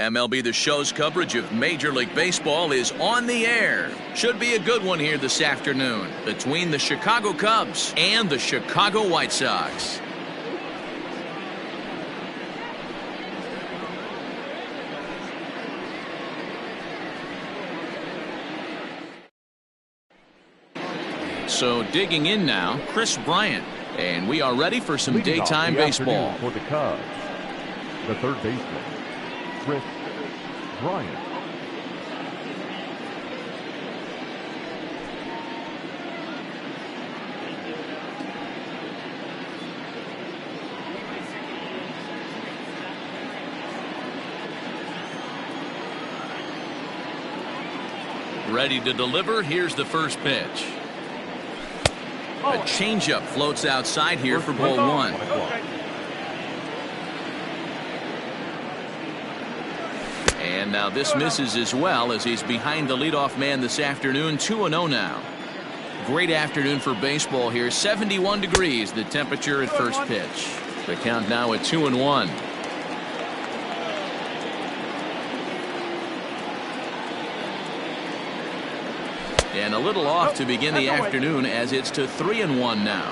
MLB The Show's coverage of Major League Baseball is on the air. Should be a good one here this afternoon between the Chicago Cubs and the Chicago White Sox. So digging in now, Kris Bryant. And we are ready for some daytime baseball. For the Cubs, the third baseman, Kris Bryant. Ready to deliver. Here's the first pitch. A changeup floats outside here for ball one. And now this misses as well as he's behind the leadoff man this afternoon. 2-0 now. Great afternoon for baseball here. 71 degrees the temperature at first pitch. The count now at 2-1. And a little off to begin the afternoon as it's to 3-1 now.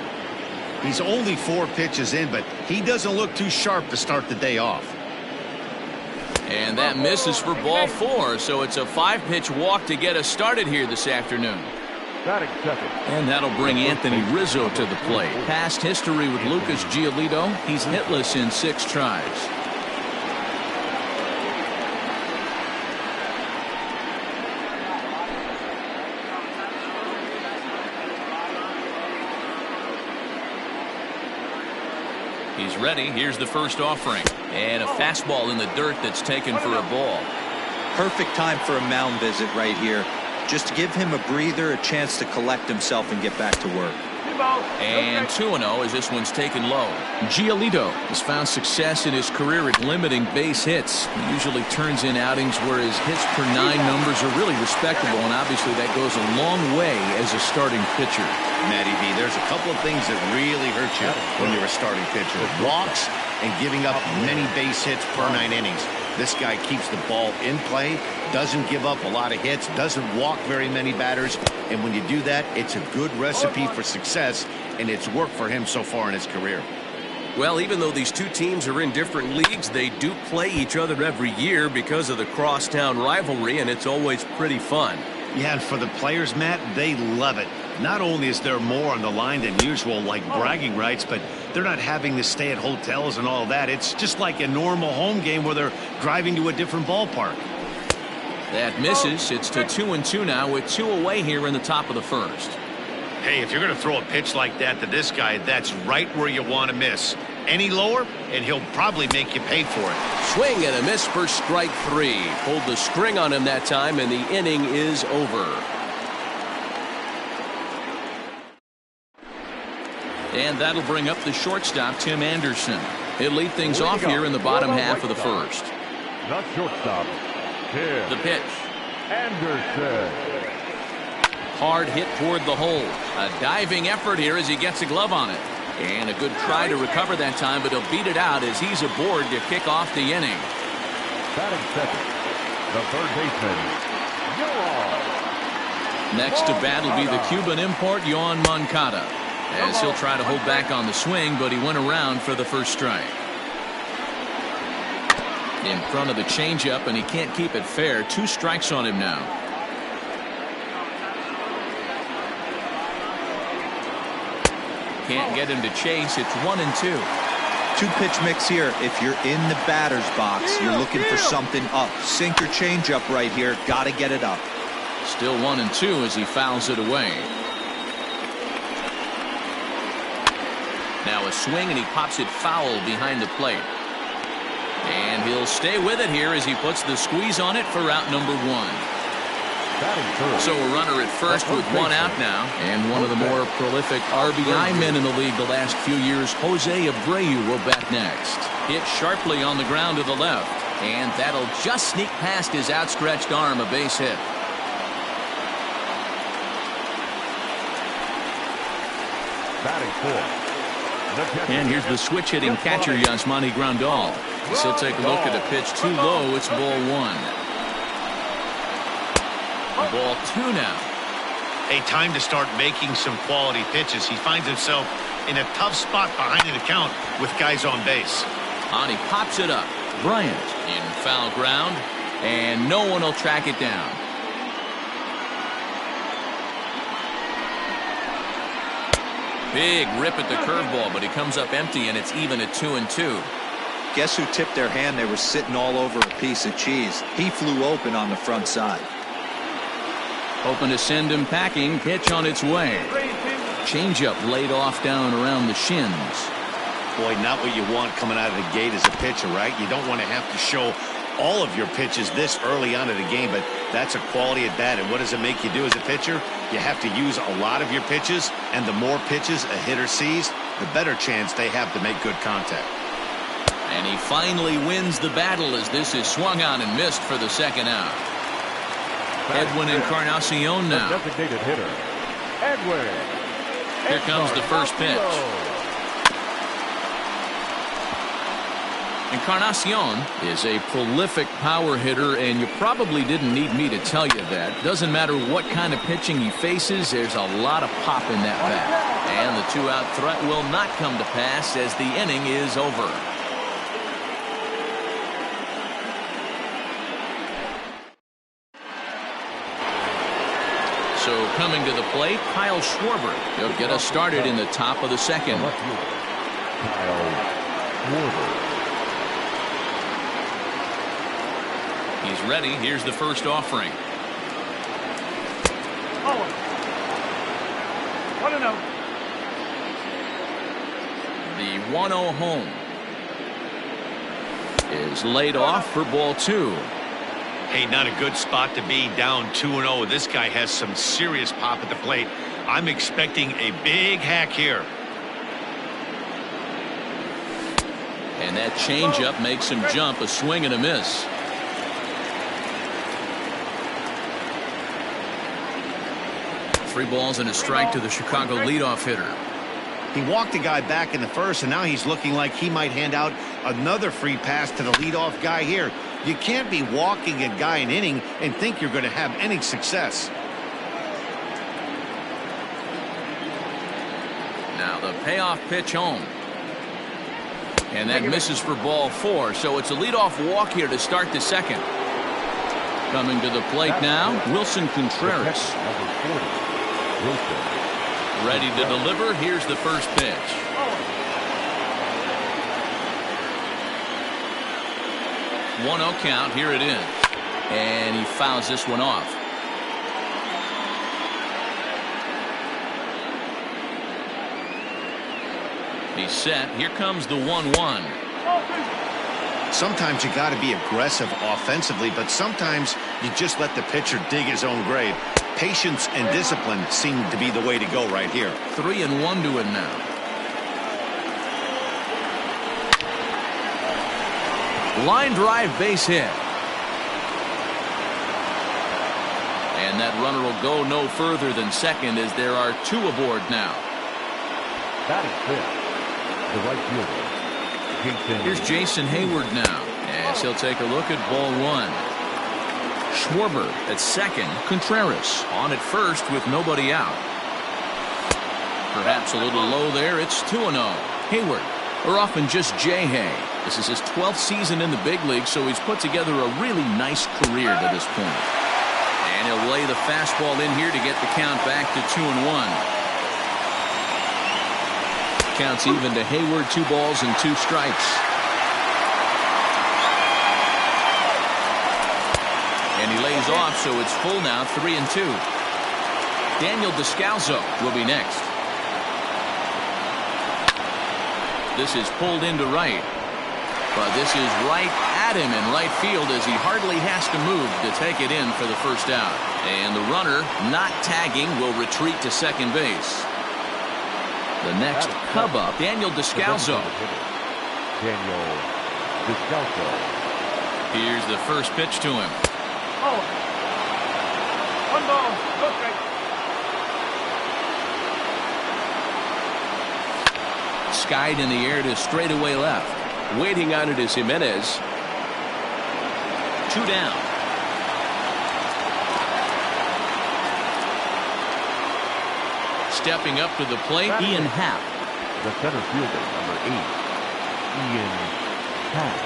He's only 4 pitches in, but he doesn't look too sharp to start the day off. And that misses for ball 4, so it's a 5-pitch walk to get us started here this afternoon. And that'll bring Anthony Rizzo to the plate. Past history with Lucas Giolito, he's hitless in 6 tries. He's ready. Here's the first offering. And a fastball in the dirt that's taken for a ball. Perfect time for a mound visit right here. Just to give him a breather, a chance to collect himself and get back to work. And 2-0 as this one's taken low. Giolito has found success in his career at limiting base hits. He usually turns in outings where his hits per 9 numbers are really respectable, and obviously that goes a long way as a starting pitcher. Matty V, there's a couple of things that really hurt you when you're a starting pitcher. Walks and giving up many base hits per 9 innings. This guy keeps the ball in play, doesn't give up a lot of hits, doesn't walk very many batters, and when you do that, it's a good recipe for success, and it's worked for him so far in his career. Well, even though these two teams are in different leagues, they do play each other every year because of the crosstown rivalry, and it's always pretty fun. Yeah, and for the players, Matt, they love it. Not only is there more on the line than usual, like bragging rights, but they're not having to stay at hotels and all that. It's just like a normal home game where they're driving to a different ballpark. That misses. It's to 2-2 now with 2 away here in the top of the first. Hey, if you're going to throw a pitch like that to this guy, that's right where you want to miss. Any lower, and he'll probably make you pay for it. Swing and a miss for strike 3. Pulled the string on him that time, and the inning is over. And that'll bring up the shortstop, Tim Anderson. He'll lead things off here in the bottom half of the first. The shortstop, Tim The pitch. Anderson. Hard hit toward the hole. A diving effort here as he gets a glove on it. And a good try to recover that time, but he'll beat it out as he's aboard to kick off the inning. Batting second, the third baseman, Yoan. Next to bat will be the Cuban import, Yoan Moncada, as he'll try to hold back on the swing, but he went around for the first strike. In front of the changeup, and he can't keep it fair. 2 strikes on him now. Can't get him to chase. It's 1-2. 2-pitch mix here. If you're in the batter's box, you're looking for something up. Sink or change up right here. Got to get it up. Still 1-2 as he fouls it away. Now a swing, and he pops it foul behind the plate. And he'll stay with it here as he puts the squeeze on it for out number 1. So a runner at first with 1 out now. And one of the more prolific RBI men in the league the last few years, Jose Abreu, will bat next. Hit sharply on the ground to the left. And that'll just sneak past his outstretched arm, a base hit. Batting fourth. And here's the switch-hitting catcher, Yasmani Grandal. He'll take a look at a pitch too low. It's ball 1. Ball 2 now. Hey, time to start making some quality pitches. He finds himself in a tough spot behind the count with guys on base. And he pops it up. Bryant in foul ground, and no one will track it down. Big rip at the curveball, but he comes up empty, and it's even at 2-2. Guess who tipped their hand? They were sitting all over a piece of cheese. He flew open on the front side. Hoping to send him packing. Pitch on its way. Changeup laid off down around the shins. Boy, not what you want coming out of the gate as a pitcher, right? You don't want to have to show all of your pitches this early on in the game, but that's a quality at bat. And what does it make you do as a pitcher? You have to use a lot of your pitches, and the more pitches a hitter sees, the better chance they have to make good contact. And he finally wins the battle as this is swung on and missed for the second out. Edwin Encarnacion now. Designated hitter, Edwin. Here comes the first pitch. Encarnacion is a prolific power hitter, and you probably didn't need me to tell you that. Doesn't matter what kind of pitching he faces, there's a lot of pop in that bat. And the two-out threat will not come to pass as the inning is over. So coming to the plate, Kyle Schwarber. He'll get us started in the top of the second. Kyle Schwarber. He's ready. Here's the first offering. Oh. 1-0. The 1-0 home is laid off for ball 2. Hey, not a good spot to be, down 2-0. This guy has some serious pop at the plate. I'm expecting a big hack here. And that changeup makes him jump, a swing and a miss. Three balls and a strike to the Chicago leadoff hitter. He walked a guy back in the first, and now he's looking like he might hand out another free pass to the leadoff guy here. You can't be walking a guy an inning and think you're going to have any success. Now the payoff pitch home. And that misses for ball 4, so it's a leadoff walk here to start the second. Coming to the plate now, Wilson Contreras. Ready to deliver. Here's the first pitch. 1-0 count. Here it is. And he fouls this one off. He's set. Here comes the 1-1. Sometimes you got to be aggressive offensively, but sometimes you just let the pitcher dig his own grave. Patience and discipline seem to be the way to go right here. 3-1 to it now. Line drive, base hit. And that runner will go no further than second as there are 2 aboard now. That is fifth. The right fielder, Jason. Here's Jason Hayward now as he'll take a look at ball 1. Schwarber at second. Contreras on at first with nobody out. Perhaps a little low there. It's 2-0. Hayward, or often just J-Hay. This is his 12th season in the big league, so he's put together a really nice career to this point. And he'll lay the fastball in here to get the count back to 2-1. Counts even to Hayward, 2 balls and 2 strikes. And he lays off, so it's full now, 3-2. Daniel Descalso will be next. This is pulled into right. But this is right at him in right field as he hardly has to move to take it in for the first out. And the runner, not tagging, will retreat to second base. The next Cub up, Daniel Descalso. Daniel Descalso. Here's the first pitch to him. 1 ball, no strike. Skied in the air to straightaway left. Waiting on it is Jimenez. 2 down. Stepping up to the plate, Ian Happ. The center fielder, number 8, Ian Happ.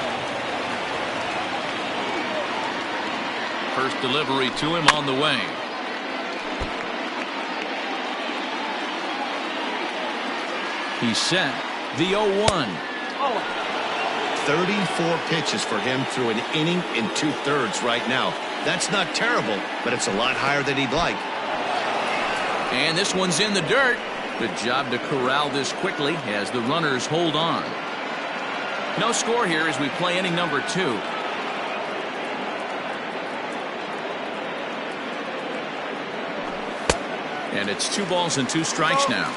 First delivery to him on the way. He's set. The 0-1. 34 pitches for him through an inning and 2/3 right now. That's not terrible, but it's a lot higher than he'd like. And this one's in the dirt. Good job to corral this quickly as the runners hold on. No score here as we play inning number 2. And it's 2 balls and 2 strikes now.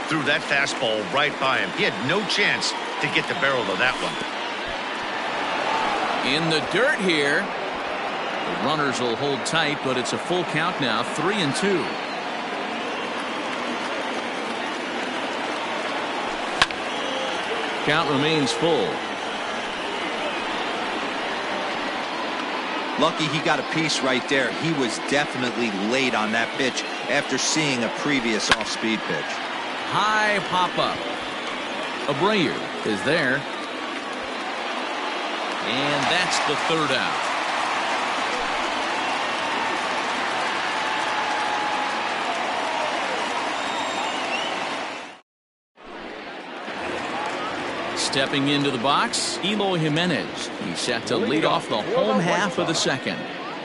Threw that fastball right by him. He had no chance to get the barrel of that one. In the dirt here. The runners will hold tight, but it's a full count now, 3-2. Count remains full. Lucky he got a piece right there. He was definitely late on that pitch after seeing a previous off-speed pitch. High pop-up. Abreu is there. And that's the 3rd out. Stepping into the box, Eloy Jimenez. He's set to lead off the home half of the second.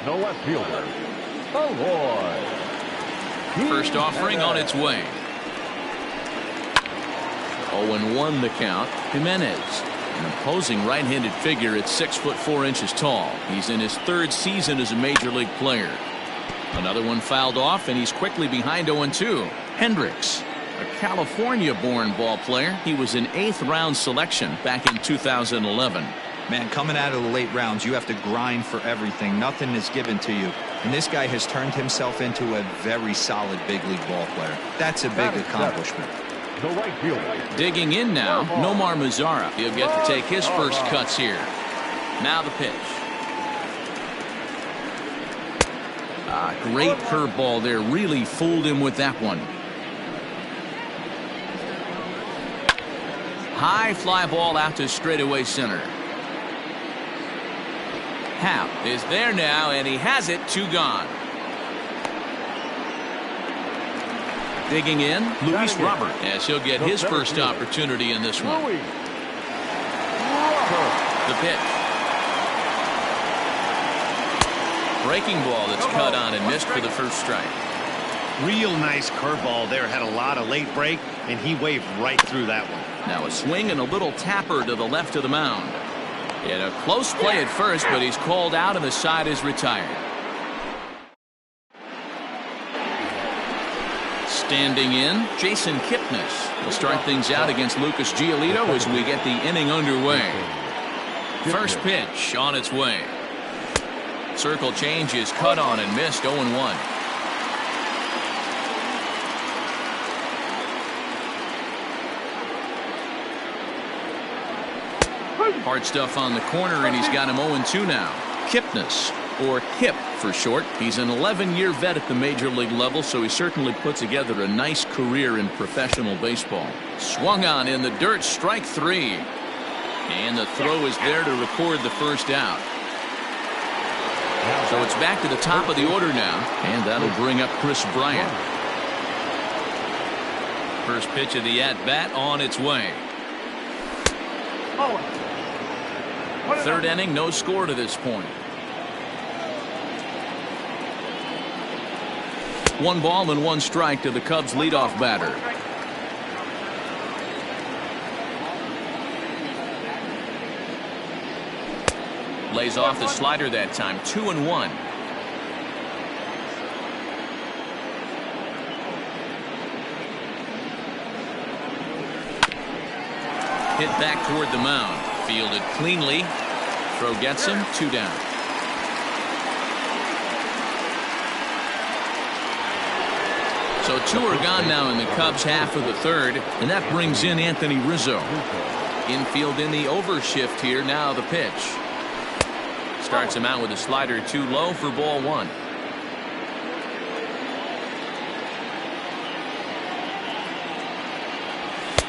No left fielder, Eloy. First offering on its way. 0-1 the count. Jimenez, an imposing right-handed figure at 6'4" tall. He's in his 3rd season as a major league player. Another one fouled off, and he's quickly behind 0-2. Hendricks, a California-born ball player. He was an 8th-round selection back in 2011. Man, coming out of the late rounds, you have to grind for everything. Nothing is given to you. And this guy has turned himself into a very solid big league ball player. That's a big accomplishment. The right fielder. Digging in now, Nomar Mazara. He'll get to take his first cuts here. Now the pitch. Great curveball there. Really fooled him with that one. High fly ball out to straightaway center. Happ is there now, and he has it. 2 gone. Digging in, Luis Robert, as he'll get his first opportunity in this one. The pitch. Breaking ball that's cut on and missed for the first strike. Real nice curveball there. Had a lot of late break, and he waved right through that one. Now a swing and a little tapper to the left of the mound. In a close play at first, but he's called out and the side is retired. Standing in, Jason Kipnis will start things out against Lucas Giolito as we get the inning underway. First pitch on its way. Circle change is cut on and missed. 0-1. Hard stuff on the corner, and he's got him 0-2 now. Kipnis, or Kip for short. He's an 11-year vet at the major league level, so he certainly put together a nice career in professional baseball. Swung on in the dirt, strike 3. And the throw is there to record the first out. So it's back to the top of the order now, and that'll bring up Chris Bryant. First pitch of the at-bat on its way. 3rd inning, no score to this point. 1 ball and 1 strike to the Cubs leadoff batter. Lays off the slider that time. 2-1. Hit back toward the mound. Fielded cleanly. Throw gets him. 2 down. So 2 are gone now in the Cubs half of the 3rd, and that brings in Anthony Rizzo. Infield in the overshift here. Now the pitch. Starts him out with a slider too low for ball one.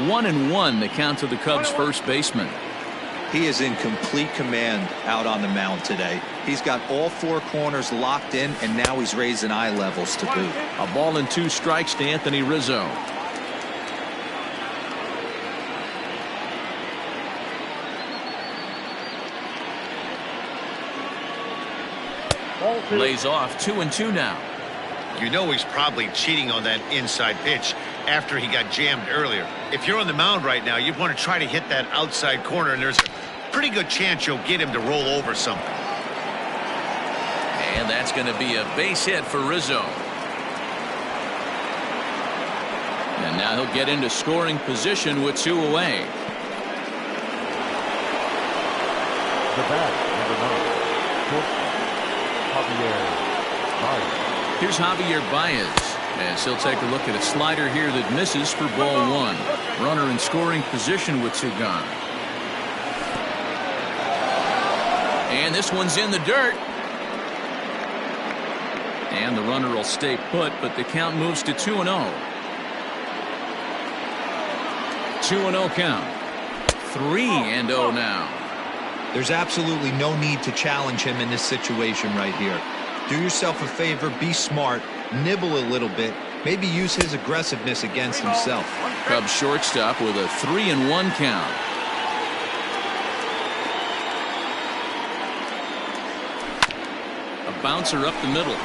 1-1 the count to the Cubs first baseman. He is in complete command out on the mound today. He's got all four corners locked in, and now he's raising eye levels to boot. A ball and 2 strikes to Anthony Rizzo. Lays off 2-2 now. You know he's probably cheating on that inside pitch after he got jammed earlier. If you're on the mound right now, you want to try to hit that outside corner, and there's a pretty good chance you'll get him to roll over something. And that's going to be a base hit for Rizzo. And now he'll get into scoring position with 2 away. The bat, number 9, Javier Baez. Here's Javier Baez, as he'll take a look at a slider here that misses for ball 1. Runner in scoring position with 2 gone. And this one's in the dirt. And the runner will stay put, but the count moves to 2-0. 2-0 count. 3-0 now. There's absolutely no need to challenge him in this situation right here. Do yourself a favor, be smart, nibble a little bit, maybe use his aggressiveness against himself. Cubs shortstop with a 3-1 count. A bouncer up the middle.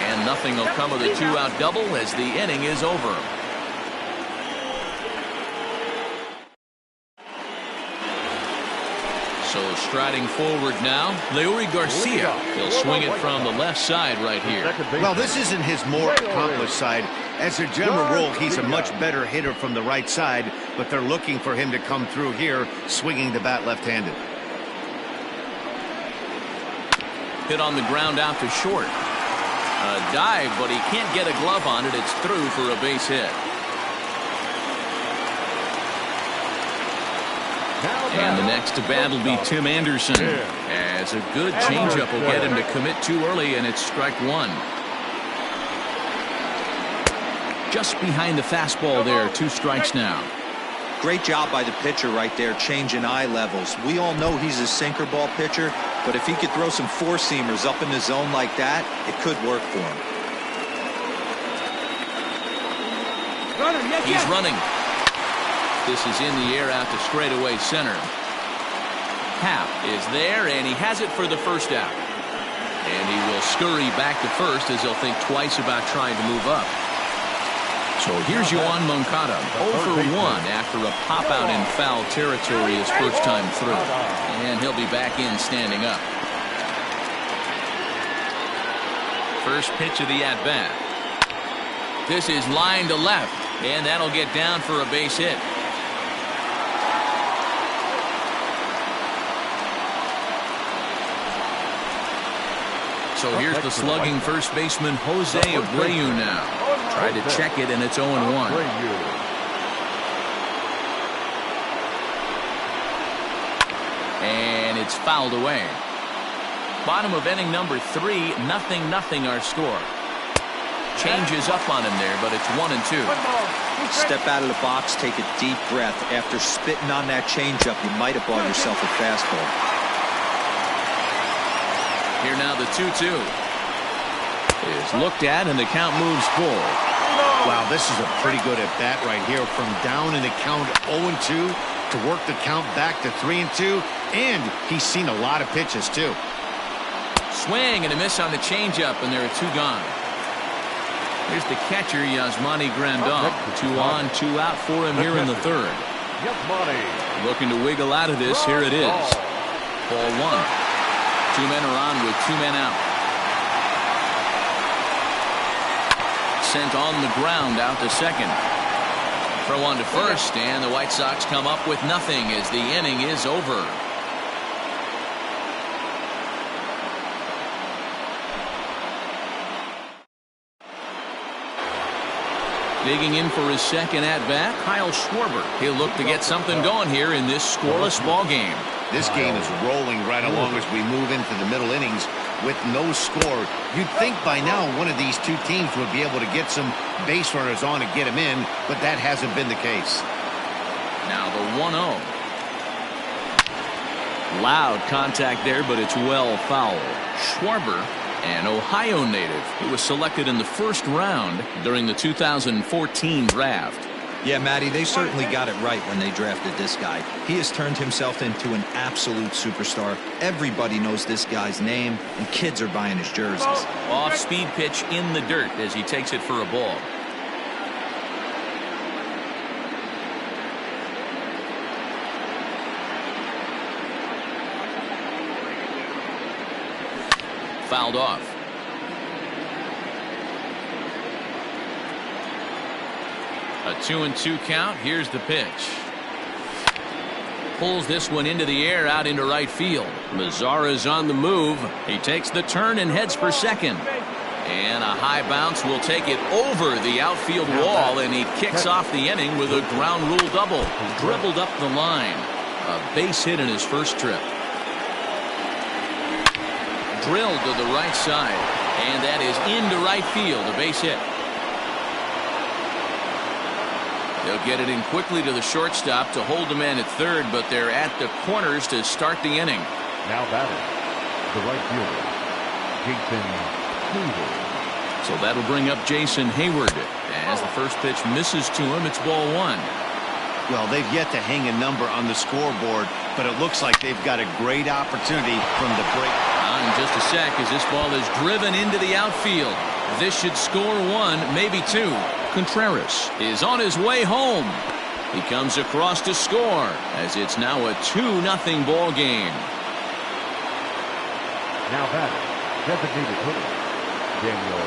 And nothing will come of the 2-out double as the inning is over. So striding forward now, Leury Garcia. He'll swing it from the left side right here. Well, this isn't his more accomplished side. As a general rule, he's a much better hitter from the right side, but they're looking for him to come through here, swinging the bat left-handed. Hit on the ground out to short. A dive, but he can't get a glove on it. It's through for a base hit. And the next to bat will be Tim Anderson, as a good changeup will get him to commit too early, and it's strike 1. Just behind the fastball there, 2 strikes now. Great job by the pitcher right there, changing eye levels. We all know he's a sinker ball pitcher, but if he could throw some 4-seamers up in the zone like that, it could work for him. He's running. This is in the air out to straightaway center. Happ is there, and he has it for the first out. And he will scurry back to first as he'll think twice about trying to move up. So here's Yoan Moncada, 0 for 1 after a pop-out in foul territory his first time through. And he'll be back in standing up. First pitch of the at-bat. This is line to left, and that'll get down for a base hit. So here's the slugging first baseman Jose Abreu now. Tried to check it, and it's 0-1. And it's fouled away. Bottom of inning number 3, 0-0 our score. Changes up on him there, but it's 1-2. Step out of the box, take a deep breath. After spitting on that changeup, you might have bought yourself a fastball. Here now the 2-2 is looked at, and the count moves full. Wow, this is a pretty good at bat right here, from down in the count 0-2 to work the count back to 3-2, and he's seen a lot of pitches too. Swing and a miss on the changeup, and there are 2 gone. Here's the catcher, Yasmani Grandal. 2 on, 2 out for him here in the 3rd. Looking to wiggle out of this. Here it is. Ball 1. 2 men are on with 2 men out. Sent on the ground out to second. Throw on to first, and the White Sox come up with nothing as the inning is over. Digging in for his second at-bat, Kyle Schwarber. He'll look to get something going here in this scoreless ball game. This game is rolling right along as we move into the middle innings with no score. You'd think by now one of these two teams would be able to get some base runners on and get them in, but that hasn't been the case. Now the 1-0. Loud contact there, but it's well foul. Schwarber, an Ohio native, who was selected in the first round during the 2014 draft. Yeah, Matty, they certainly got it right when they drafted this guy. He has turned himself into an absolute superstar. Everybody knows this guy's name, and kids are buying his jerseys. Off-speed pitch in the dirt as he takes it for a ball. Fouled off. A 2-2 count. Here's the pitch. Pulls this one into the air out into right field. Mazara's on the move. He takes the turn and heads for second. And a high bounce will take it over the outfield wall, and he kicks off the inning with a ground rule double. Dribbled up the line. A base hit in his first trip. Drilled to the right side, and that is into right field, a base hit. They'll get it in quickly to the shortstop to hold the man at third, but they're at the corners to start the inning. Now batting, the right fielder, Jason Hayward. So that'll bring up Jason Hayward. As the first pitch misses to him, it's ball one. Well, they've yet to hang a number on the scoreboard, but it looks like they've got a great opportunity from the break. In just a sec, as this ball is driven into the outfield. This should score one, maybe two. Contreras is on his way home. He comes across to score, as it's now a 2-0 ball game. Now batting, designated hitter, Daniel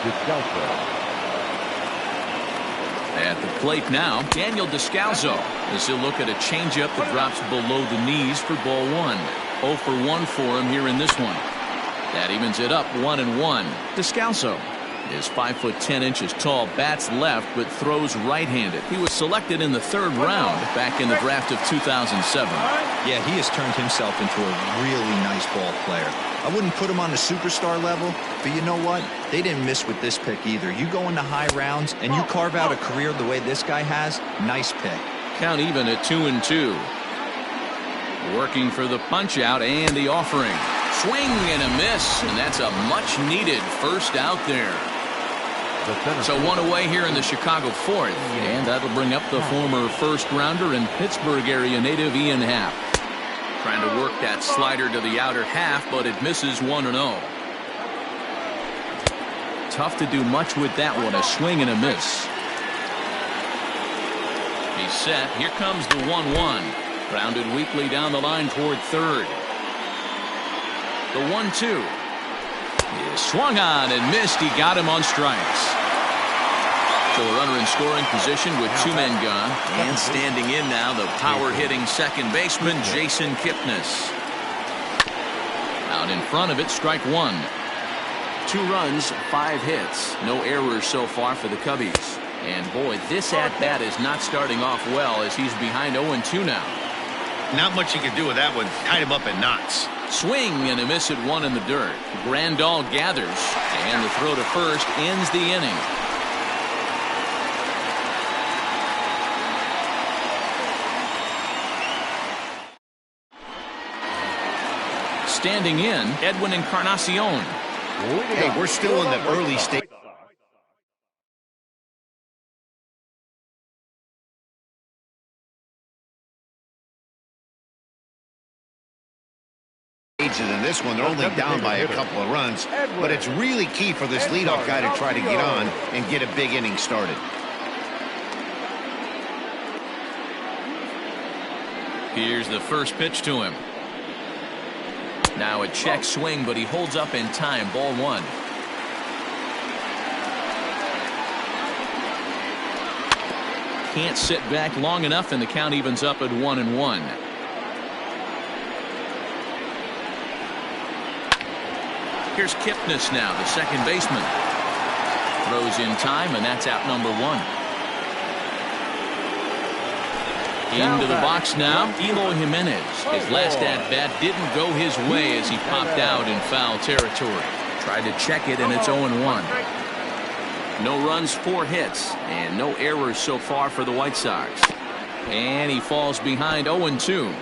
Descalso. At the plate now, Daniel Descalso, as he'll look at a changeup that drops below the knees for ball one. 0 for 1 for him here in this one. That evens it up 1-1. Descalso is 5'10" tall, bats left, but throws right-handed. He was selected in the third round back in the draft of 2007. Yeah, he has turned himself into a really nice ball player. I wouldn't put him on the superstar level, but you know what? They didn't miss with this pick either. You go into high rounds and you carve out a career the way this guy has, nice pick. Count even at 2-2. Working for the punch out and the offering. Swing and a miss, and that's a much needed first out there. So one away here in the Chicago fourth, and that'll bring up the former first rounder and Pittsburgh area native Ian Happ. Trying to work that slider to the outer half, but it misses 1-0. Tough to do much with that one, a swing and a miss. He's set. Here comes the 1-1. Grounded weakly down the line toward third. The 1-2. He swung on and missed. He got him on strikes. So a runner in scoring position with two men gone. And standing in now, the power-hitting second baseman, Jason Kipnis. Out in front of it, strike one. 2 runs, 5 hits. No errors so far for the Cubbies. And boy, this at-bat is not starting off well as he's behind 0-2 now. Not much you can do with that one. Tied him up in knots. Swing and a miss at one in the dirt. Grandal gathers, and the throw to first ends the inning. Standing in, Edwin Encarnacion. Hey, we're still in the early stage in this one. They're only down by a couple of runs, but it's really key for this leadoff guy to try to get on and get a big inning started. Here's the first pitch to him. Now a check swing, but he holds up in time. Ball one. Can't sit back long enough, and the count evens up at 1-1. Here's Kipnis now, the second baseman. throws in time, and that's out number 1. Into the box now, Eloy Jimenez. His last at-bat didn't go his way as he popped out in foul territory. Tried to check it, and it's 0-1. No runs, 4 hits, and no errors so far for the White Sox. And he falls behind 0-2.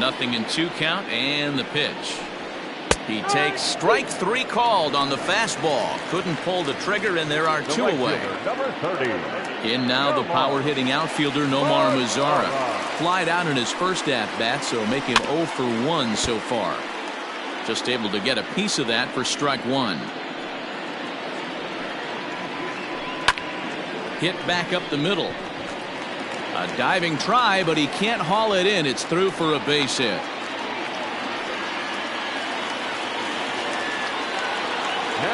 Nothing in 2 count, and the pitch. He takes strike 3 called on the fastball. Couldn't pull the trigger, and there are 2 away. Number 30. In now the power-hitting outfielder Nomar Mazara. Flied out in his first at-bat, so make him 0 for 1 so far. Just able to get a piece of that for strike 1. Hit back up the middle. A diving try, but he can't haul it in. It's through for a base hit.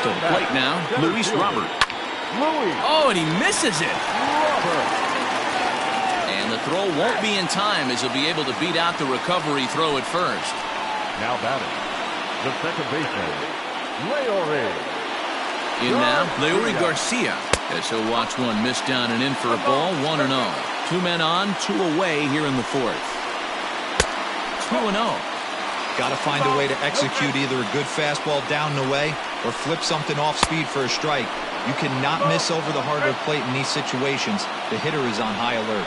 To the plate now, Luis Robert. Oh, and he misses it. And the throw won't be in time as he'll be able to beat out the recovery throw at first. Now batting, the second baseman, Leury. In now, Leury Garcia. As he'll watch one miss down and in for a ball, 1-0. 2 men on, 2 away here in the 4th. 2-0. Got to find a way to execute either a good fastball down and away or flip something off speed for a strike. You cannot miss over the hardwood plate in these situations. The hitter is on high alert.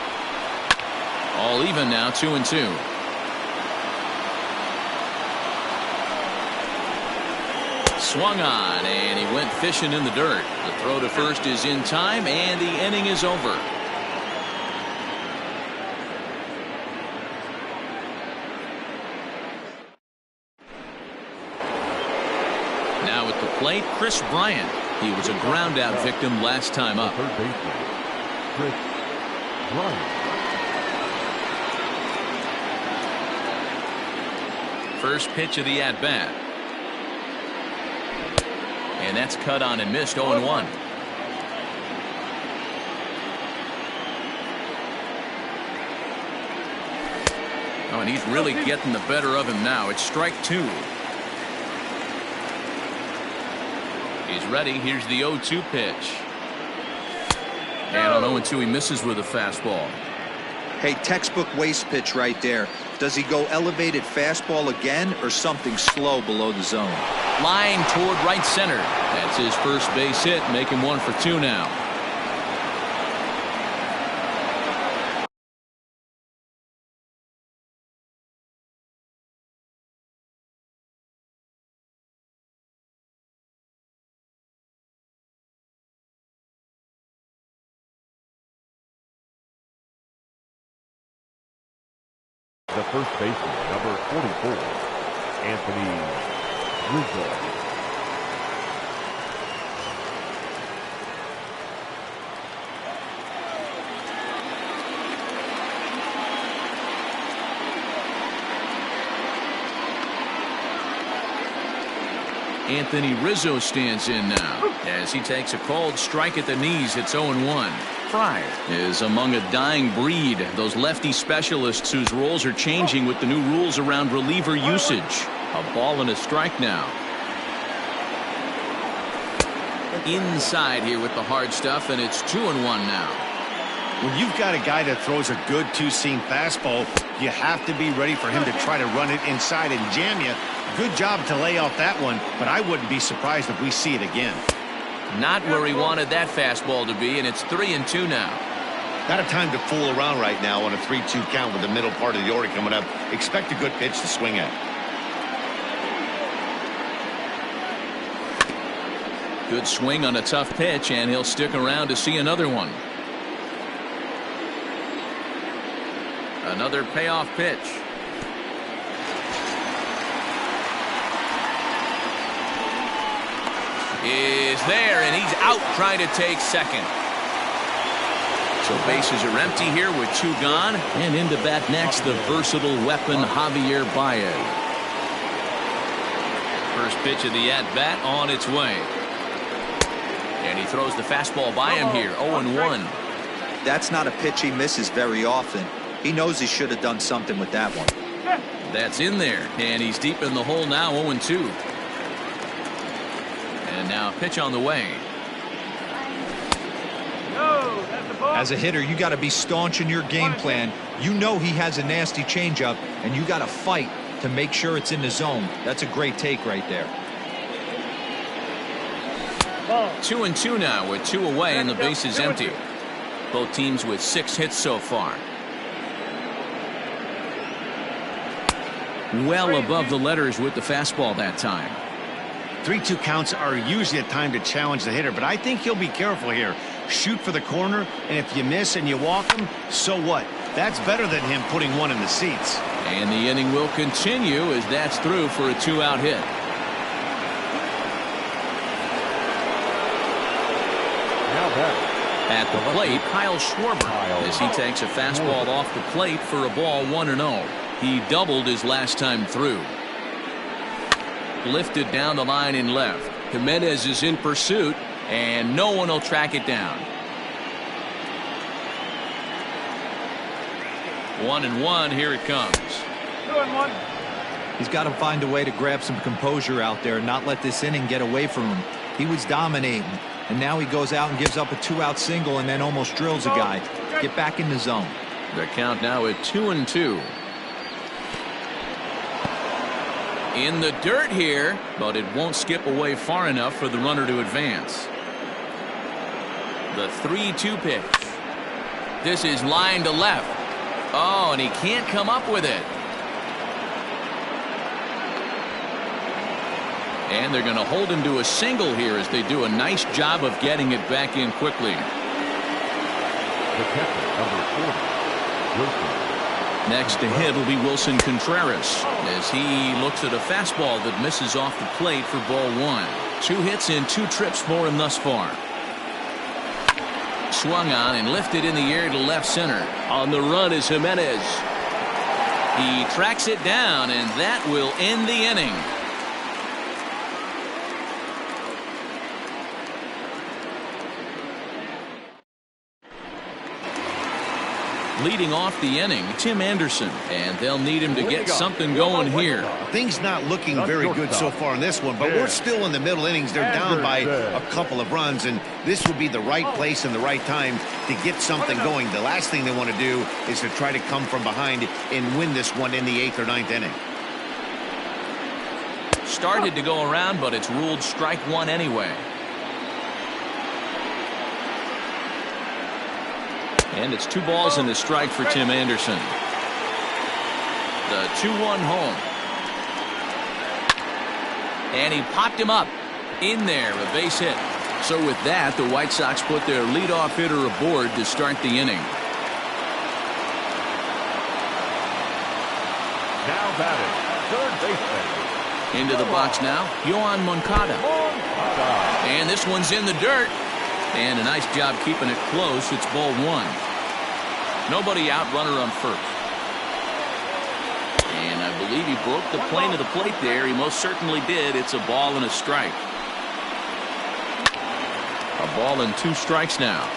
All even now, 2-2. Swung on, and he went fishing in the dirt. The throw to first is in time, and the inning is over. Now at the plate, Chris Bryant. He was a ground-out victim last time up. Third baseman, Chris Bryant. First pitch of the at-bat. And that's cut on and missed, 0-1. Oh, and he's really getting the better of him now. It's strike 2. He's ready. Here's the 0-2 pitch. And on 0-2, he misses with a fastball. Hey, textbook waste pitch right there. Does he go elevated fastball again or something slow below the zone? Line toward right center. That's his first base hit, making 1 for 2 now. The first baseman, number 44, Anthony Rizzo. Anthony Rizzo stands in now as he takes a called strike at the knees. It's 0-1. Fry is among a dying breed, those lefty specialists whose roles are changing with the new rules around reliever usage. A ball and a strike now. Inside here with the hard stuff, and it's 2-1 now. When you've got a guy that throws a good 2-seam fastball, you have to be ready for him to try to run it inside and jam you. Good job to lay off that one, but I wouldn't be surprised if we see it again. Not where he wanted that fastball to be, and it's 3-2 now. Not a time to fool around right now on a 3-2 count with the middle part of the order coming up. Expect a good pitch to swing at. Good swing on a tough pitch, and he'll stick around to see another one. Another payoff pitch. Is there, and he's out trying to take second. So bases are empty here with 2 gone, and into bat next, the versatile weapon Javier Baez. First pitch of the at-bat on its way. And he throws the fastball by him here, 0-1. That's not a pitch he misses very often. He knows he should have done something with that one. That's in there, and he's deep in the hole now, 0-2. And now pitch on the way. As a hitter, you got to be staunch in your game plan. You know he has a nasty changeup, and you got to fight to make sure it's in the zone. That's a great take right there. 2-2 now with 2 away and the base is empty. Both teams with 6 hits so far. Well above the letters with the fastball that time. 3-2 counts are usually a time to challenge the hitter, but I think he'll be careful here. Shoot for the corner, and if you miss and you walk him, so what? That's better than him putting one in the seats. And the inning will continue as that's through for a 2-out hit. At the plate, Kyle Schwarber, as he takes a fastball off the plate for a ball 1-0. He doubled his last time through. Lifted down the line in left. Jimenez is in pursuit, and no one will track it down. 1-1, here it comes. 2-1. He's got to find a way to grab some composure out there and not let this inning get away from him. He was dominating, and now he goes out and gives up a 2-out single and then almost drills a guy. Get back in the zone. The count now at 2-2. In the dirt here, but it won't skip away far enough for the runner to advance. The 3-2 pitch. This is line to left. Oh, and he can't come up with it. And they're going to hold him to a single here as they do a nice job of getting it back in quickly. The catcher, number 40, Wilson. Next to hit will be Wilson Contreras as he looks at a fastball that misses off the plate for ball 1. 2 hits and 2 trips for him thus far. Swung on and lifted in the air to left center. On the run is Jimenez. He tracks it down, and that will end the inning. Leading off the inning, Tim Anderson, and they'll need him to get something going here. Things not looking very good so far in this one, but we're still in the middle innings. They're down by a couple of runs, and this would be the right place and the right time to get something going. The last thing they want to do is to try to come from behind and win this one in the 8th or 9th inning. Started to go around, but it's ruled strike 1 anyway. And it's 2 balls and a strike for Tim Anderson. The 2-1 home. And he popped him up. In there, a base hit. So with that, the White Sox put their leadoff hitter aboard to start the inning. Now batting, third baseman. Into the box now, Yoan Moncada. And this one's in the dirt. And a nice job keeping it close. It's ball 1. Nobody out, runner on first. And I believe he broke the plane of the plate there. He most certainly did. It's a ball and a strike. A ball and 2 strikes now.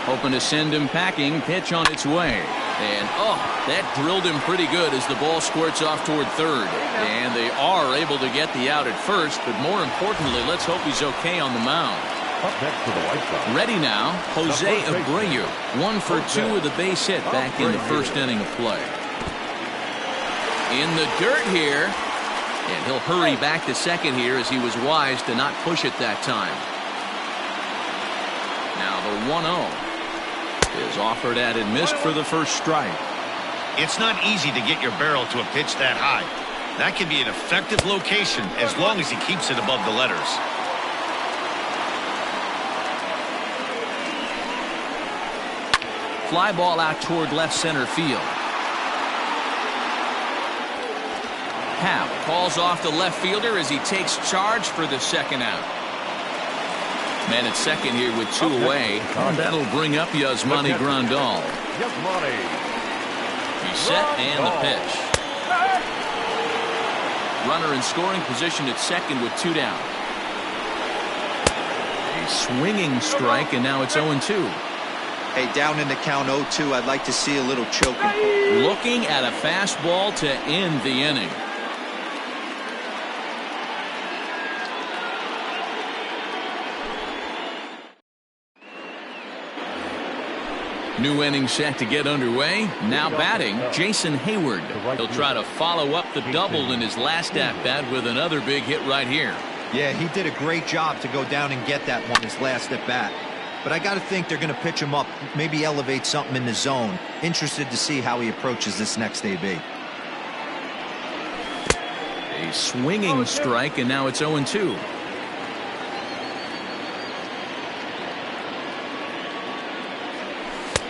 Hoping to send him packing. Pitch on its way. And, oh, that drilled him pretty good as the ball squirts off toward third. And they are able to get the out at first, but more importantly, let's hope he's okay on the mound. Up next to the White Sox. Ready now, Jose Abreu. 1 for 2 with a base hit back in the first inning of play. In the dirt here, and he'll hurry back to second here as he was wise to not push it that time. Now the 1-0. Is offered at and missed for the first strike. It's not easy to get your barrel to a pitch that high. That can be an effective location as long as he keeps it above the letters. Fly ball out toward left center field. Happ calls off the left fielder as he takes charge for the second out. Man at second here with 2 away. And that'll bring up Yasmani Grandal. He's set and the pitch. Runner in scoring position at second with 2 down. A swinging strike, and now it's 0-2. Hey, down in the count 0-2, I'd like to see a little choking. Looking at a fastball to end the inning. New inning set to get underway. Now batting, Jason Hayward. He'll try to follow up the double in his last at-bat with another big hit right here. Yeah, he did a great job to go down and get that one his last at-bat. But I got to think they're going to pitch him up, maybe elevate something in the zone. Interested to see how he approaches this next AB. A swinging strike, and now it's 0-2.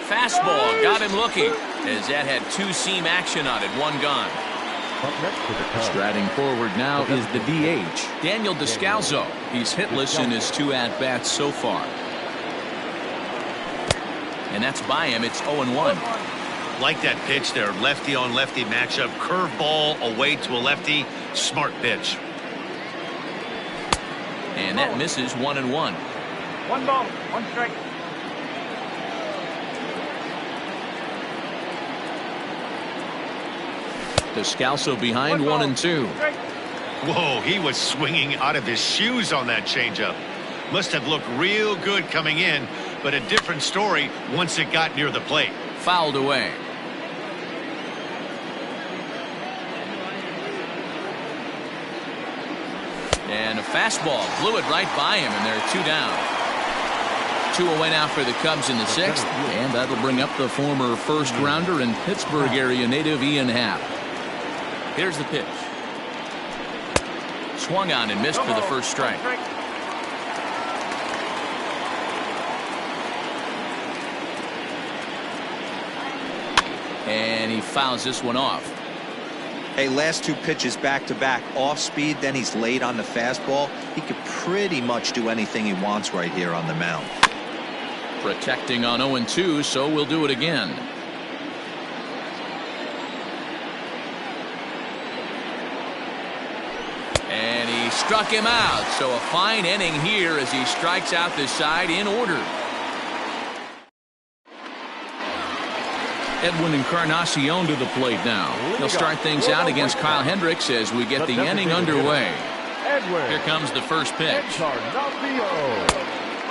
Fastball got him looking, as that had two-seam action on it, one gone. Striding forward now is the DH, Daniel Descalso. He's hitless in his 2 at-bats so far. And that's by him. It's 0-1. Like that pitch there, lefty on lefty matchup, curveball away to a lefty, smart pitch. And that misses 1-1. 1 ball, 1 strike. Descalso behind 1-2. Whoa, he was swinging out of his shoes on that changeup. Must have looked real good coming in, but a different story once it got near the plate. Fouled away. And a fastball blew it right by him, and there are 2 down. 2 away now for the Cubs in the 6th, and that'll bring up the former first-rounder and Pittsburgh area native Ian Happ. Here's the pitch. Swung on and missed for the first strike. And he fouls this one off. Hey, last 2 pitches back-to-back, off speed, then he's late on the fastball. He could pretty much do anything he wants right here on the mound. Protecting on 0-2, so we'll do it again. And he struck him out, so a fine inning here as he strikes out the side in order. Edwin Encarnacion to the plate now. He'll start things out against Kyle Hendricks as we get the inning underway. Here comes the first pitch.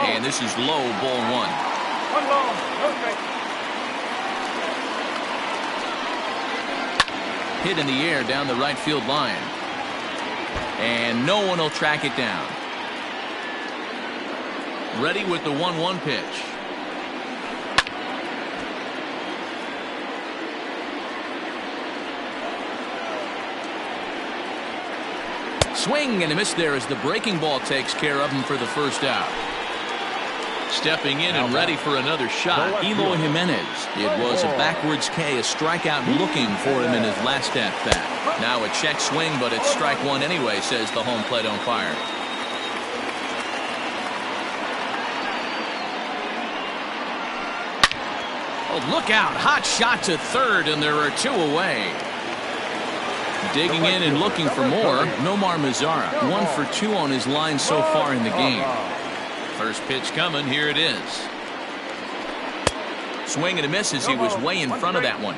And this is low, ball 1. 1 ball, no strike. Hit in the air down the right field line. And no one will track it down. Ready with the 1-1 pitch. Swing and a miss there as the breaking ball takes care of him for the first out. Stepping in and ready for another shot, Eloy Jimenez. It was a backwards K, a strikeout looking for him in his last at-bat. Now a check swing, but it's strike 1 anyway, says the home plate umpire. Oh, look out. Hot shot to third, and there are 2 away. Digging in and looking for more, Nomar Mazara. 1 for 2 on his line so far in the game. First pitch coming. Here it is. Swing and a miss as he was way in front of that one.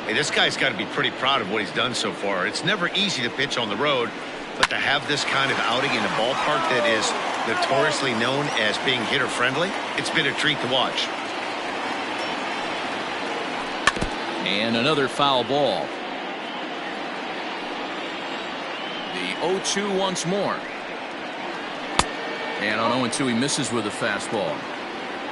Hey, this guy's got to be pretty proud of what he's done so far. It's never easy to pitch on the road, but to have this kind of outing in a ballpark that is notoriously known as being hitter-friendly, it's been a treat to watch. And another foul ball. The 0-2 once more. And on 0-2 he misses with a fastball.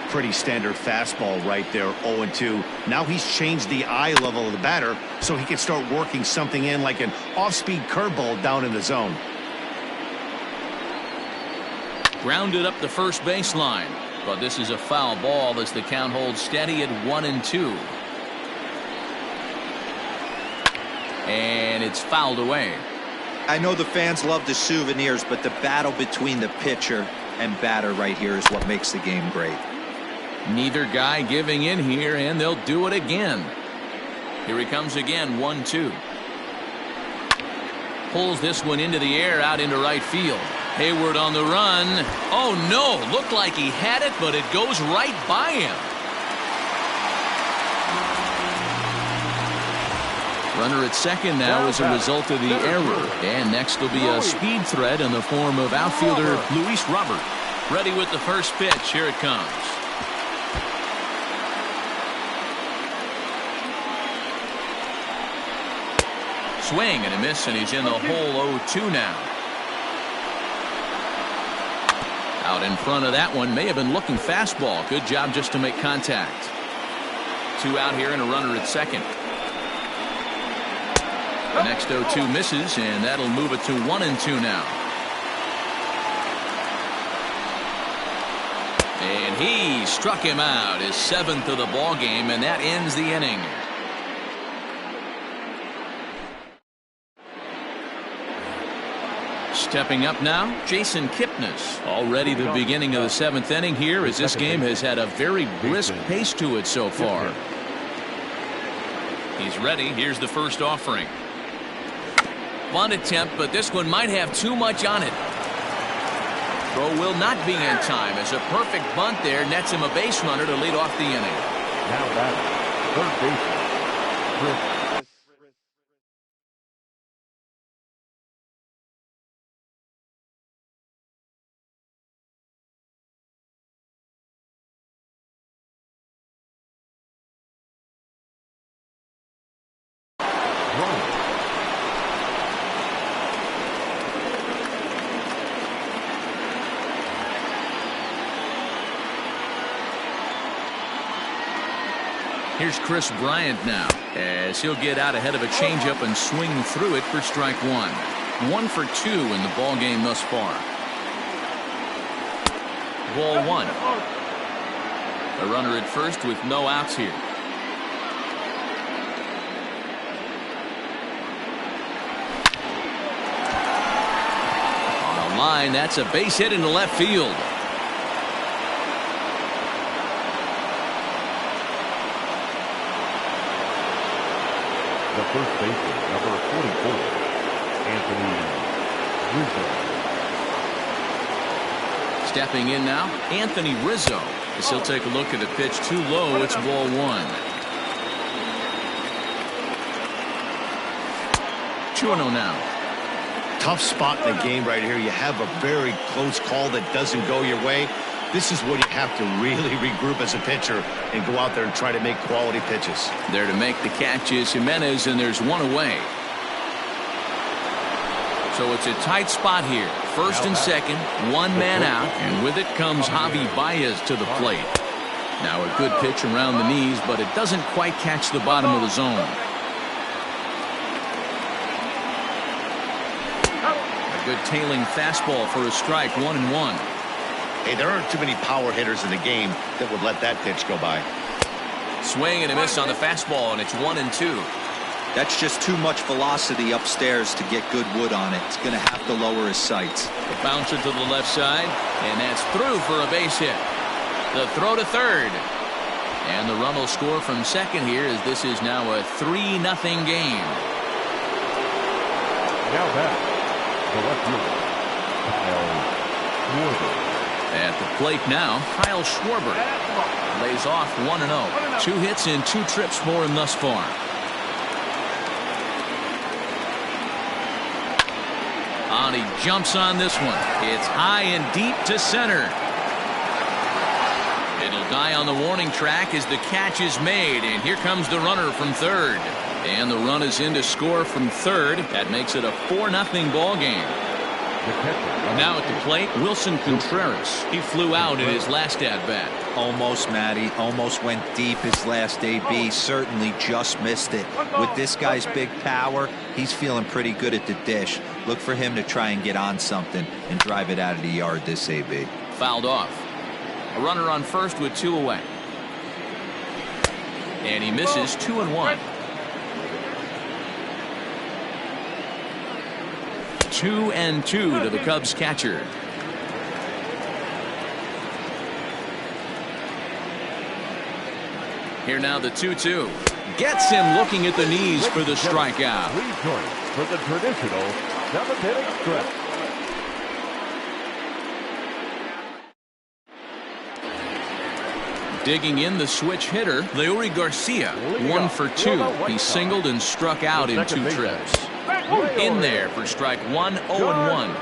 Pretty standard fastball right there, 0-2. Now he's changed the eye level of the batter so he can start working something in like an off-speed curveball down in the zone. Grounded up the first baseline, but this is a foul ball as the count holds steady at 1-2. And it's fouled away. I know the fans love the souvenirs, but the battle between the pitcher and batter right here is what makes the game great. Neither guy giving in here, and they'll do it again. Here he comes again, 1-2. Pulls this one into the air out into right field. Hayward on the run. Oh no, looked like he had it, but it goes right by him. Runner at second now as a result of the error. And next will be a speed threat in the form of outfielder Luis Robert. Ready with the first pitch. Here it comes. Swing and a miss, and he's in the hole 0-2 now. Out in front of that one, may have been looking fastball. Good job just to make contact. 2 out here and a runner at second. The next 0-2 misses, and that'll move it to 1-2 now. And he struck him out, his 7th of the ball game, and that ends the inning. Stepping up now, Jason Kipnis. Already the beginning of the 7th inning here, as this game has had a very brisk pace to it so far. He's ready. Here's the first offering. Bunt attempt, but this one might have too much on it. Throw will not be in time, as a perfect bunt there nets him a base runner to lead off the inning. Now batting, third baseman, Chris. Here's Chris Bryant now, as he'll get out ahead of a changeup and swing through it for strike 1. 1 for 2 in the ball game thus far. Ball 1. A runner at first with no outs here. On a line, that's a base hit into left field. The first baseman, number 44, Anthony Rizzo. Stepping in now, Anthony Rizzo. As he'll take a look at the pitch too low. It's ball 1. 2-0 now. Tough spot in the game right here. You have a very close call that doesn't go your way. This is what you have to really regroup as a pitcher and go out there and try to make quality pitches. There to make the catch is Jimenez, and there's 1 away. So it's a tight spot here. First and second, 1 man out, and with it comes Javi Baez to the plate. Now a good pitch around the knees, but it doesn't quite catch the bottom of the zone. A good tailing fastball for a strike. 1-1. Hey, there aren't too many power hitters in the game that would let that pitch go by. Swing and a miss on the fastball, and it's 1-2. That's just too much velocity upstairs to get good wood on it. It's going to have to lower his sights. The bouncer to the left side, and that's through for a base hit. The throw to third. And the run will score from second here, as this is now a 3-0 game. Now back, the left fielder, Kyle Schwarber. At the plate now, Kyle Schwarber lays off 1-0. 2 hits and 2 trips for him thus far. And he jumps on this one. It's high and deep to center. It'll die on the warning track as the catch is made, and here comes the runner from third. And the run is in to score from third. That makes it a 4-0 ball game. Now at the plate, Wilson Contreras. He flew out in his last at-bat. Almost, Matty. Almost went deep his last AB. Certainly just missed it. With this guy's big power, he's feeling pretty good at the dish. Look for him to try and get on something and drive it out of the yard this AB. Fouled off. A runner on first with 2 away. And he misses 2-1. 2-2 to the Cubs catcher. Here now the 2-2. Gets him looking at the knees for the strikeout. 3 joints for the traditional 7th inning stretch. Digging in the switch hitter, Leury Garcia, 1 for 2. He singled and struck out in 2 trips. In there for strike 1, 0-1.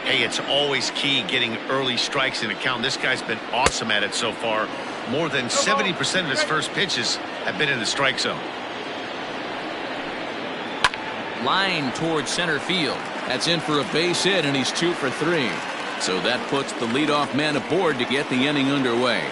Hey, it's always key getting early strikes in a count. This guy's been awesome at it so far. More than 70% of his first pitches have been in the strike zone. Line towards center field. That's in for a base hit, and he's 2 for 3. So that puts the leadoff man aboard to get the inning underway.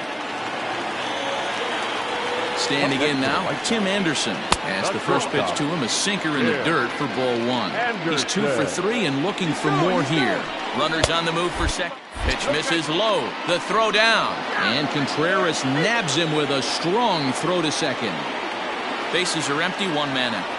Standing in now, Tim Anderson. As the first pitch to him, a sinker in the dirt for ball 1. He's 2 for 3 and looking for more here. Runners on the move for second. Pitch misses low. The throw down. And Contreras nabs him with a strong throw to second. Bases are empty, 1 man out.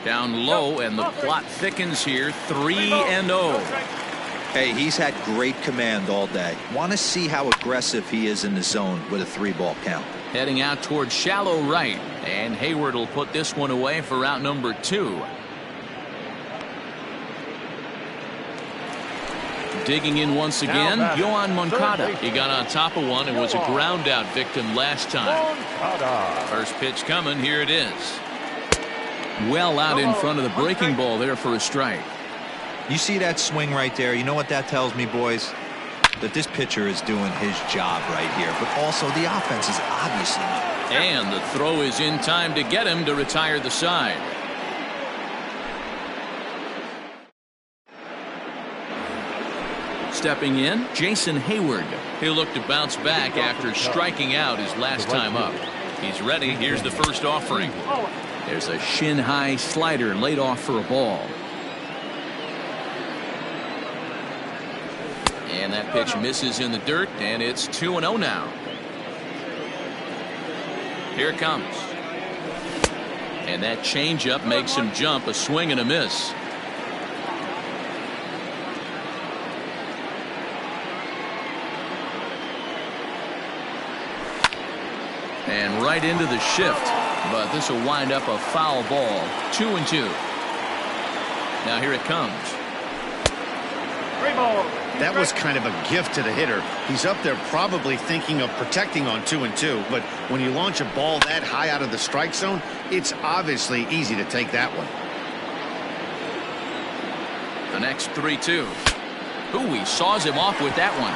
Down low, and the plot thickens here. 3-0. Hey, he's had great command all day. Want to see how aggressive he is in the zone with a 3-ball count. Heading out towards shallow right, and Hayward will put this one away for out number 2. Digging in once again, Yoan Moncada. He got on top of one and was a ground out victim last time. First pitch coming. Here it is. Well out in front of the breaking ball there for a strike. You see that swing right there? You know what that tells me, boys? That this pitcher is doing his job right here, but also the offense is obviously not. And the throw is in time to get him to retire the side. Stepping in, Jason Hayward. He'll look to bounce back after striking out his last time up. He's ready. Here's the first offering. There's a shin-high slider laid off for a ball. And that pitch misses in the dirt, and it's 2-0 now. Here it comes. And that changeup makes him jump. A swing and a miss. And right into the shift. But this will wind up a foul ball. 2-2. Now here it comes. That was kind of a gift to the hitter. He's up there probably thinking of protecting on 2-2. But when you launch a ball that high out of the strike zone, it's obviously easy to take that one. The next 3-2. Ooh, he saws him off with that one.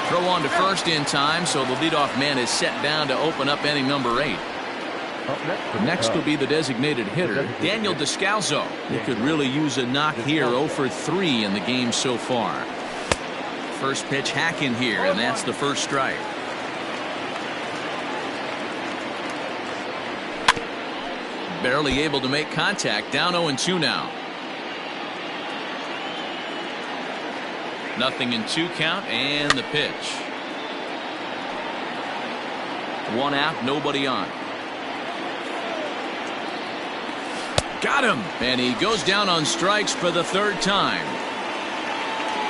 Throw on to first in time, so the leadoff man is set down to open up inning number 8. Next will be the designated hitter, Daniel Descalso. He could really use a knock here. 0 for 3 in the game so far. First pitch hack in here, and that's the first strike. Barely able to make contact. Down 0-2 now. 0-2 count, and the pitch. 1 out, nobody on. Got him, and he goes down on strikes for the 3rd time.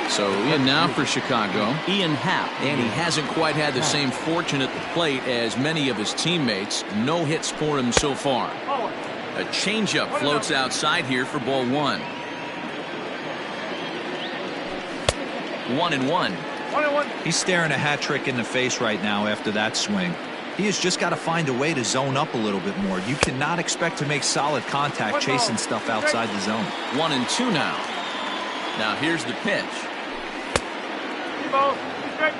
So in now for Chicago, Ian Happ, and he hasn't quite had the same fortune at the plate as many of his teammates. No hits for him so far. A changeup floats outside here for ball 1. 1-1. 1-1. He's staring a hat trick in the face right now after that swing. He has just got to find a way to zone up a little bit more. You cannot expect to make solid contact chasing stuff outside the zone. 1-2 now. Now here's the pitch. 3 balls, 2 strikes.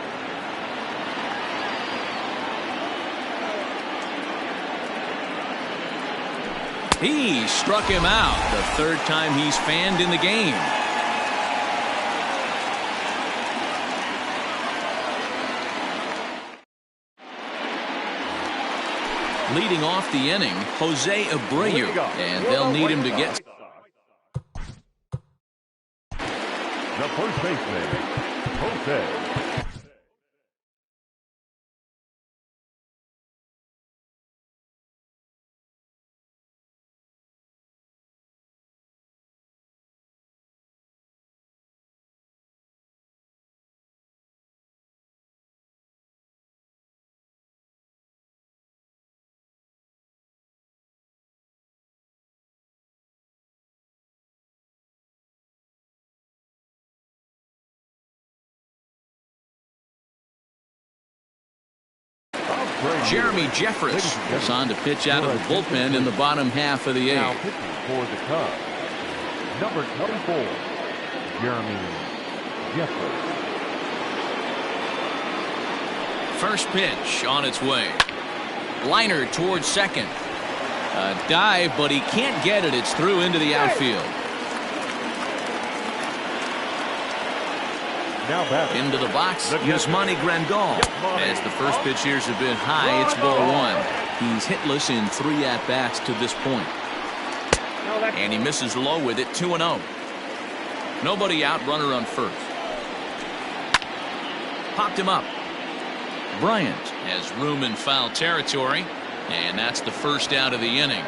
He struck him out. The third time he's fanned in the game. Leading off the inning, Jose Abreu, and they'll need him to get. The first baseman, Jose. Jeremy Jeffress is on to pitch out of the bullpen in the bottom half of the Now eighth. pitching for the Cubs, number 24, Jeremy Jeffress. First pitch on its way. Liner towards second. A dive, but he can't get it. It's through into the outfield. Now batting. Into the box, Yasmani Grandal. As the first pitch here's a bit high, it's ball one. He's hitless in 3 at-bats to this point. And he misses low with it, 2-0. Nobody out, runner on first. Popped him up. Bryant has room in foul territory, and that's the first out of the inning.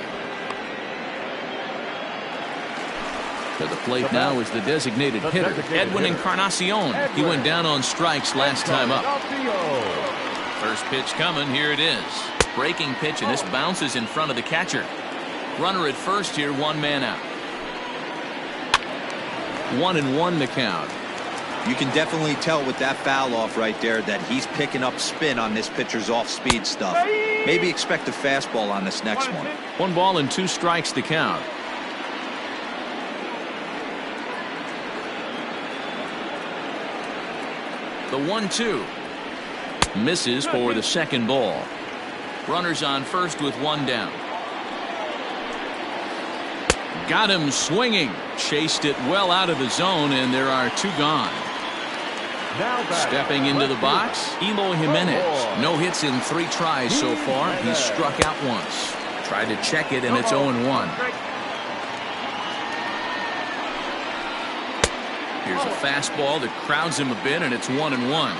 To the plate now is the designated hitter, Edwin Encarnacion. He went down on strikes last time up. First pitch coming, here it is. Breaking pitch, and this bounces in front of the catcher. Runner at first here, 1 man out. 1-1 the count. You can definitely tell with that foul off right there that he's picking up spin on this pitcher's off-speed stuff. Maybe expect a fastball on this next one. 1 ball and 2 strikes to count. The 1-2 misses for the second ball. Runners on first with 1 down. Got him swinging. Chased it well out of the zone, and there are 2 gone. Stepping into the box, Eloy Jimenez. No hits in 3 tries so far. He's struck out once. Tried to check it, and it's 0-1. Here's a fastball that crowds him a bit, and it's 1-1.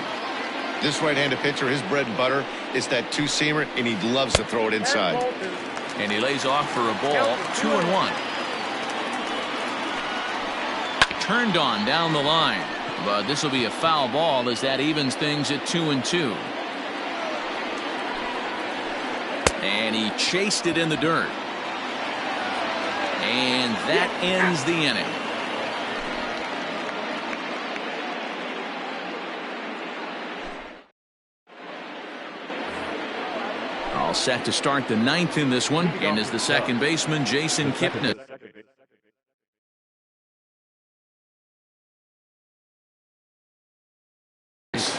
This right-handed pitcher, his bread and butter is that 2-seamer, and he loves to throw it inside. And he lays off for a ball, 2-1. Turned on down the line, but this will be a foul ball as that evens things at 2-2. And he chased it in the dirt. And that ends the inning. All set to start the 9th in this one, and is the second baseman, Jason Kipnis.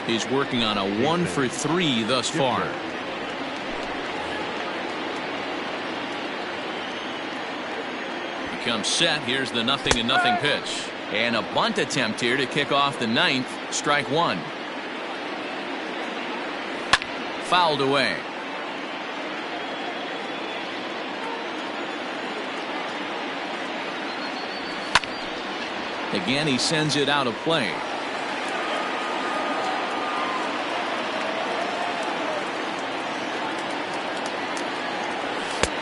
He's working on a 1-for-3 thus far. He comes set. Here's the 0-0 pitch. And a bunt attempt here to kick off the 9th. Strike 1. Fouled away. Again, he sends it out of play.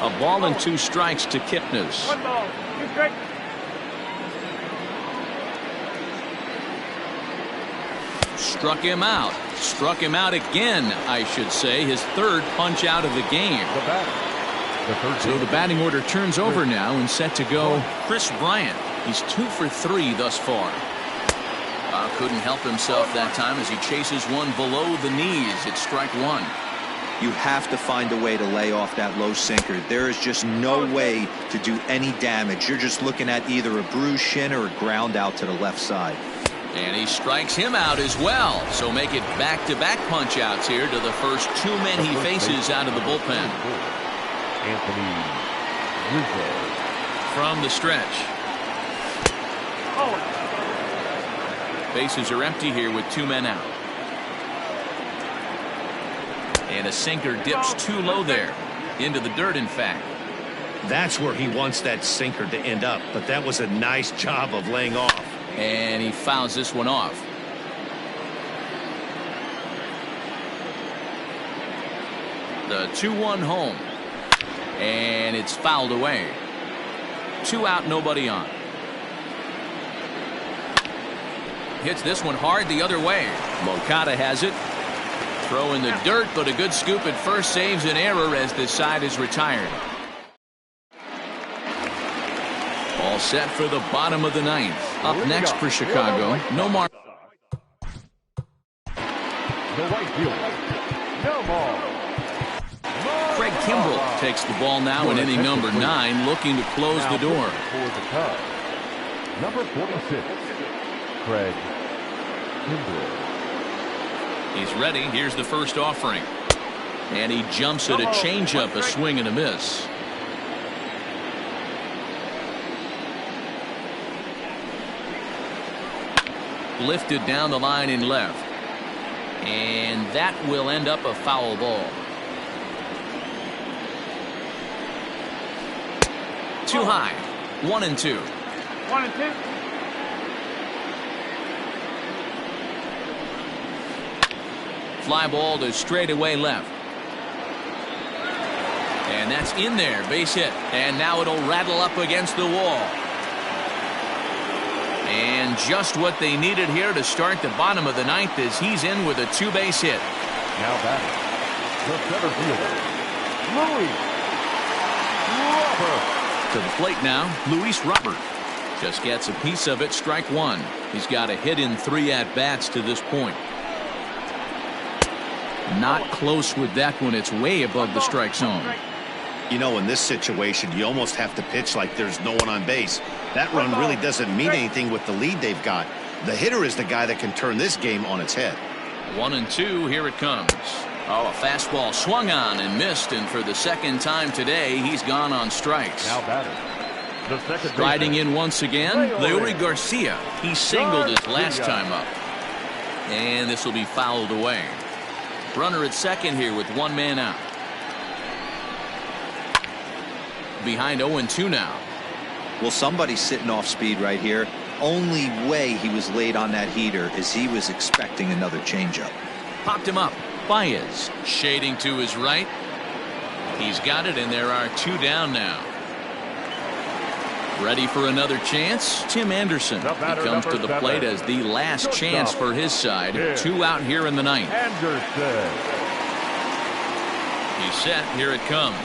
A ball and 2 strikes to Kipnis. 1 ball, 2 strikes. Struck him out. Struck him out again, I should say. His 3rd punch out of the game. So the batting order turns over now, and set to go Chris Bryant. He's 2 for 3 thus far. A Couldn't help himself that time as he chases one below the knees. It's strike one. You have to find a way to lay off that low sinker. There is just no way to do any damage. You're just looking at either a bruised shin or a ground out to the left side. And he strikes him out as well. So make it back-to-back punch-outs here to the first two men he faces out of the bullpen. Anthony Rizzo. From the stretch. Bases are empty here with two men out. And a sinker dips too low there. Into the dirt, in fact. That's where he wants that sinker to end up, but that was a nice job of laying off. And he fouls this one off. The 2-1 home. And it's fouled away. 2 out, nobody on. Hits this one hard the other way. Moncada has it. Throw in the dirt, but a good scoop at first saves an error as this side is retired. All set for the bottom of the ninth. Up next for Chicago, Nomar. The right fielder, Nomar. Craig Kimbrell takes the ball now in inning number 9, looking to close the door. For the Cubs, number 46, Craig Kimbrell. He's ready. Here's the first offering. And he jumps at a changeup, a swing and a miss. Lifted down the line in left. And that will end up a foul ball. Too high. 1-2. 1-2. Fly ball to straightaway left. And that's in there. Base hit. And now it'll rattle up against the wall. And just what they needed here to start the bottom of the ninth as he's in with a 2-base hit. Now batting, the center fielder, Luis Robert. To the plate now, Luis Robert. Just gets a piece of it, strike one. He's got a hit in 3 at-bats to this point. Not close with that one. It's way above the strike zone. You know, in this situation, you almost have to pitch like there's no one on base. That run really doesn't mean anything with the lead they've got. The hitter is the guy that can turn this game on its head. 1-2, here it comes. Oh, a fastball swung on and missed, and for the second time today, he's gone on strikes. Now batting, the second Striding in once again, Leury Garcia. He singled his last time up. And this will be fouled away. Runner at second here with one man out. Behind 0-2 now. Well, somebody's sitting off speed right here. Only way he was late on that heater is he was expecting another changeup. Popped him up. Baez shading to his right. He's got it, and there are 2 down now. Ready for another chance? Tim Anderson. He comes to the plate as the last chance for his side. 2 out here in the ninth. Anderson. He's set. Here it comes.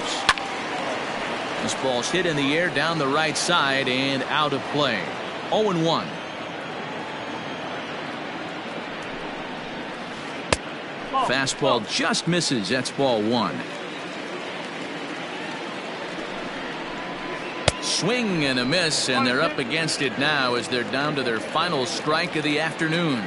This ball's hit in the air down the right side and out of play. 0-1. Fastball just misses. That's ball 1. Swing and a miss, and they're up against it now as they're down to their final strike of the afternoon.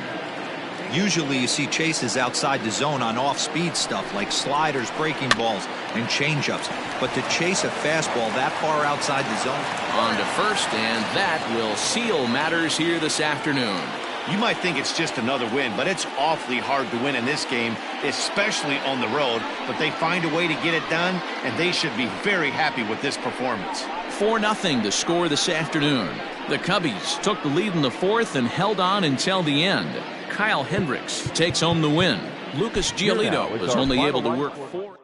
Usually you see chases outside the zone on off-speed stuff like sliders, breaking balls, and changeups. But to chase a fastball that far outside the zone. On to first, and that will seal matters here this afternoon. You might think it's just another win, but it's awfully hard to win in this game, especially on the road. But they find a way to get it done, and they should be very happy with this performance. 4-0 to score this afternoon. The Cubbies took the lead in the 4th and held on until the end. Kyle Hendricks takes home the win. Lucas Giolito was only able to work 4.